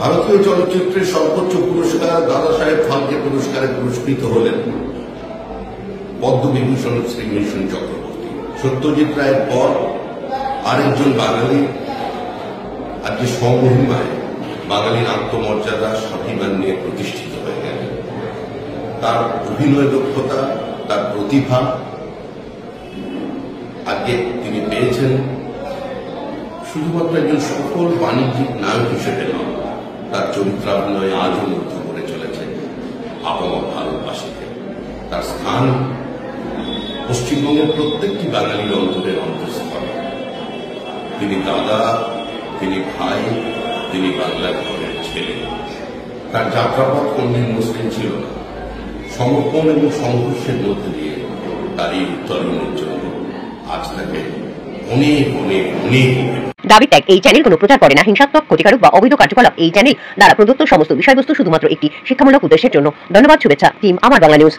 ভারতীয় চলচ্চিত্রের সর্বোচ্চ পুরস্কার দাদা সাহেব ফালকে পুরস্কারে পুরস্কৃত হলেন পদ্মবিভূষণ শ্রী মিশন চক্রবর্তী। সত্যজিৎ রায়ের পর আরেকজন বাঙালি আজকে স্বমহিমায় বাঙালির আত্মমর্যাদা স্বাভিমান নিয়ে প্রতিষ্ঠিত হয়ে গেলেন। তার অভিনয় দক্ষতা, তার প্রতিভা, আজকে তিনি পেয়েছেন শুধুমাত্র একজন সফল বাণিজ্যিক নায়ক হিসেবে নয়, তার চরিত্রাভিনয় আজও মুগ্ধ করে চলেছে আপামর ভারতবাসীকে। তার স্থান পশ্চিমবঙ্গের প্রত্যেকটি বাঙালির অন্তরের অন্তঃস্থলে। তিনি দাদা, তিনি ভাই, তিনি বাংলার ঘরের ছেলে। তার যাত্রাপথ কোনদিন মসৃণ ছিল না। সমর্পণ এবং সংঘর্ষের মধ্যে দিয়ে তার এই উত্তরণের জন্য আজ তাকে অনেক অনেক অনেক দাবি ত্যাগ। এই চ্যানেল কোনো প্রচার করে না হিংসাত্মক, ক্ষতিকারক বা অবৈধ কার্যকলাপ। এই চ্যানেল দ্বারা প্রদত্ত সমস্ত বিষয়বস্তু শুধুমাত্র একটি শিক্ষামূলক উদ্দেশ্যের জন্য। ধন্যবাদ। শুভেচ্ছা টিম আমার বাংলা নিউজ।